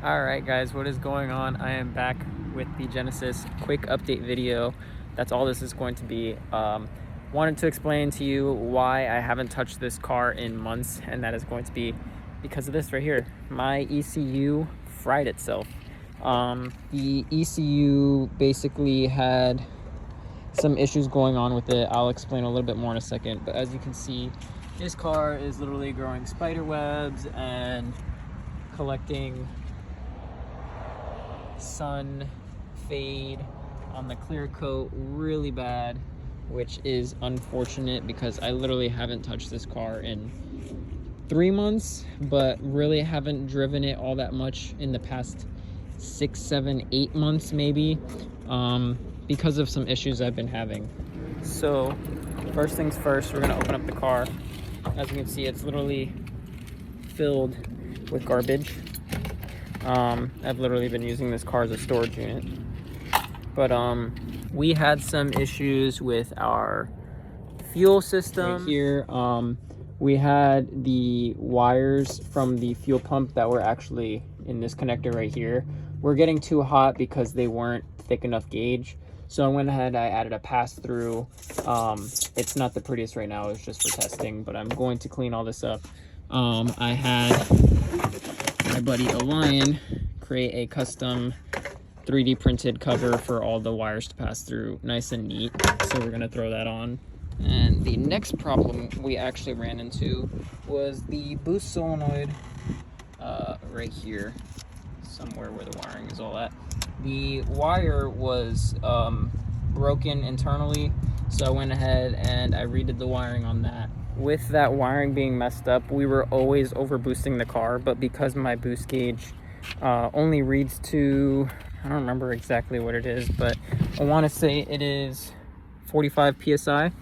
Alright guys, what is going on? I am back with the Genesis quick update video. That's all this is going to be. Wanted to explain to you why I haven't touched this car in months, and that is going to be because of this right here. My ECU fried itself. The ECU basically had some issues going on with it. I'll explain a little bit more in a second, but as you can see, this car is literally growing spider webs and collecting sun fade on the clear coat really bad, which is unfortunate because I literally haven't touched this car in 3 months, but really haven't driven it all that much in the past 6, 7, 8 months maybe, because of some issues I've been having. So first things first, we're gonna open up the car. As you can see, it's literally filled with garbage. I've literally been using this car as a storage unit, but we had some issues with our fuel system right here. We had the wires from the fuel pump that were actually in this connector right here were getting too hot because they weren't thick enough gauge, so I went ahead, I added a pass-through. It's not the prettiest right now, it's just for testing, but I'm going to clean all this up. I had my buddy Orion create a custom 3D printed cover for all the wires to pass through, nice and neat, so we're gonna throw that on. And the next problem we actually ran into was the boost solenoid right here, somewhere where the wiring is all at. The wire was broken internally, so I went ahead and I redid the wiring on that. With that wiring being messed up, we were always over boosting the car, but because my boost gauge only reads to, I don't remember exactly what it is, but I want to say it is 45 psi.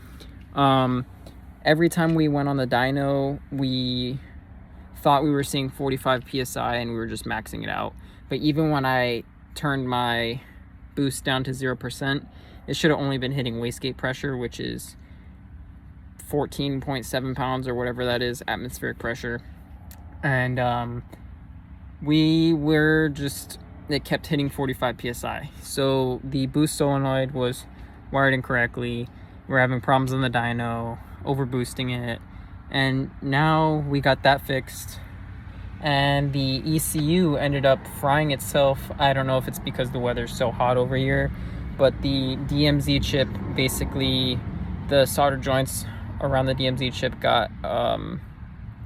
Every time we went on the dyno, we thought we were seeing 45 psi and we were just maxing it out. But even when I turned my boost down to 0%, it should have only been hitting wastegate pressure, which is 14.7 pounds or whatever that is, atmospheric pressure. And we were just, it kept hitting 45 psi. So the boost solenoid was wired incorrectly. We're having problems on the dyno, over boosting it, and now we got that fixed, and the ECU ended up frying itself. I don't know if it's because the weather's so hot over here, but the DMZ chip, basically the solder joints around the DMZ chip got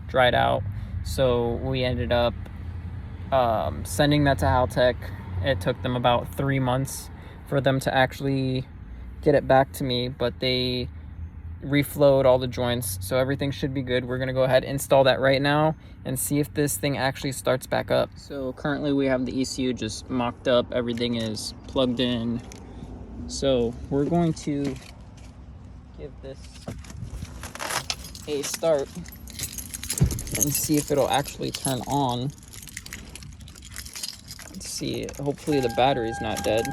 dried out, so we ended up sending that to Haltech. It took them about 3 months for them to actually get it back to me, but they reflowed all the joints, so everything should be good. We're gonna go ahead and install that right now and see if this thing actually starts back up. So currently we have the ECU just mocked up, everything is plugged in, so we're going to give this a start and see if it'll actually turn on. Let's see, hopefully the battery's not dead.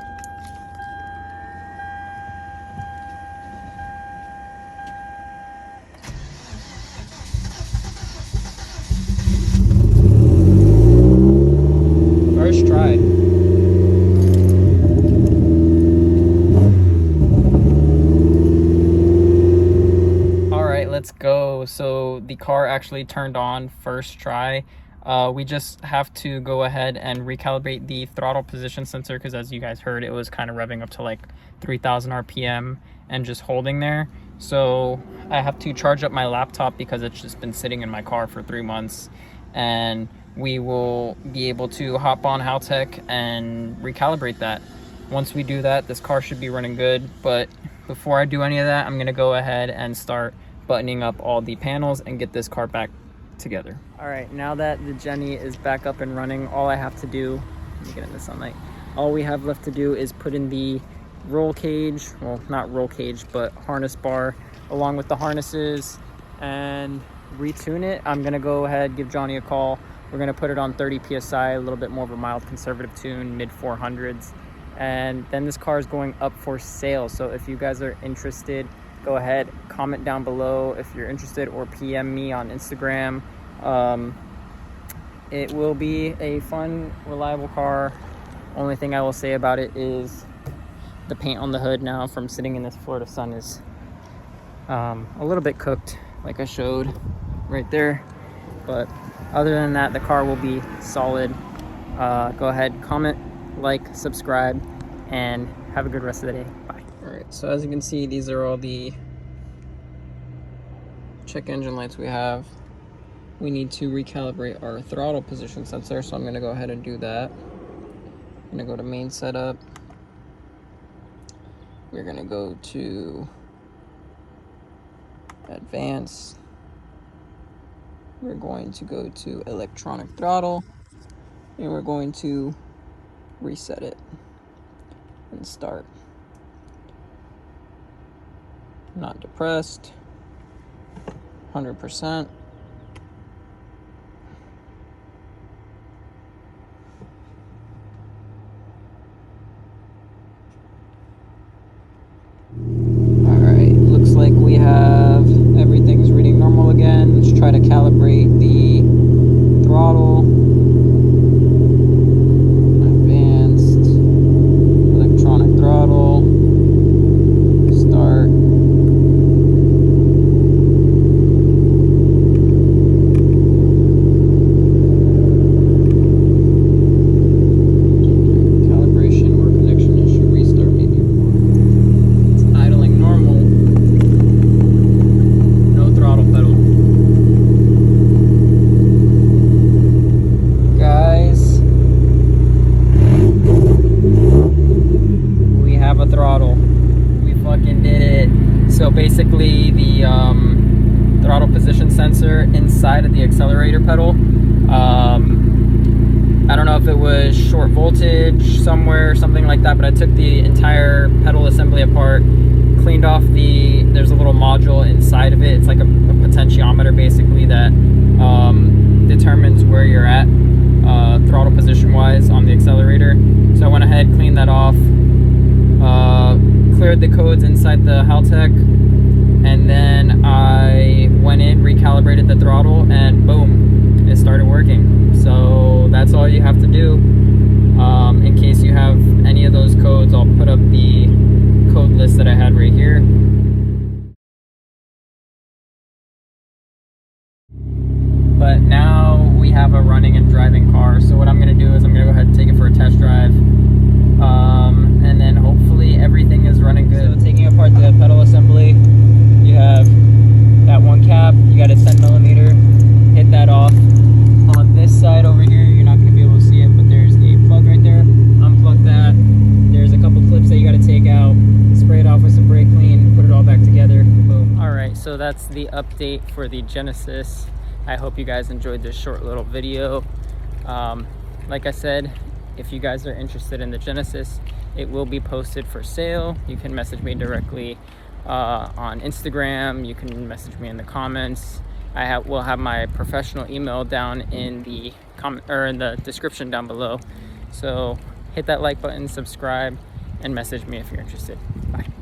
First try. Alright, let's go. So the car actually turned on first try. We just have to go ahead and recalibrate the throttle position sensor, because as you guys heard, it was kind of revving up to like 3,000 RPM and just holding there. So I have to charge up my laptop because it's just been sitting in my car for 3 months, and we will be able to hop on Haltech and recalibrate that. Once we do that, this car should be running good. But before I do any of that, I'm gonna go ahead and start buttoning up all the panels and get this car back together. All right, now that the Jenny is back up and running, all I have to do, let me get in the sunlight, all we have left to do is put in the roll cage, well, not roll cage, but harness bar along with the harnesses, and retune it. I'm gonna go ahead, give Johnny a call. We're gonna put it on 30 psi, a little bit more of a mild conservative tune, mid 400s, and then this car is going up for sale. So if you guys are interested, go ahead, comment down below if you're interested, or PM me on Instagram. it will be a fun, reliable car. Only thing I will say about it is the paint on the hood now from sitting in this Florida sun is a little bit cooked, like I showed right there. But other than that, the car will be solid. Go ahead, comment, like, subscribe, and have a good rest of the day. Bye. All right, so as you can see, these are all the check engine lights we have. We need to recalibrate our throttle position sensor, so I'm gonna go ahead and do that. I'm gonna go to main setup. We're gonna go to advanced. We're going to go to electronic throttle, and we're going to reset it and start. Not depressed, 100%. Like we have everything's reading normal again. Let's try to calibrate the throttle. Advanced, electronic throttle, start. Calibration or connection issue, restart maybe. It's idling normal. Throttle pedal. Guys, we have a throttle. We fucking did it. So basically the throttle position sensor inside of the accelerator pedal, I don't know if it was short voltage somewhere or something like that, but I took the entire pedal assembly apart, cleaned off there's a little module inside of it. It's like a potentiometer basically that determines where you're at throttle position wise on the accelerator. So I went ahead, cleaned that off, cleared the codes inside the Haltech, and then I went in, recalibrated the throttle, and boom, it started working. So that's all you have to do. In case you have any of those codes, I'll put up the code list that I had right here. But now we have a running and driving car. So what I'm gonna do is I'm gonna go ahead and take it for a test drive. And then hopefully everything is running good. So taking apart the pedal assembly, you have that one cap, you got a 10mm, hit that off. On this side over here, you're not gonna be able to see it, but there's a plug right there. Unplug that. There's a couple clips that you gotta take out, spray it off with some brake clean, put it all back together, boom. All right, so that's the update for the Genesis. I hope you guys enjoyed this short little video. Like I said, if you guys are interested in the Genesis, it will be posted for sale. You can message me directly on Instagram. You can message me in the comments. Will have my professional email down in the comment or in the description down below. So hit that like button, subscribe, and message me if you're interested. Bye.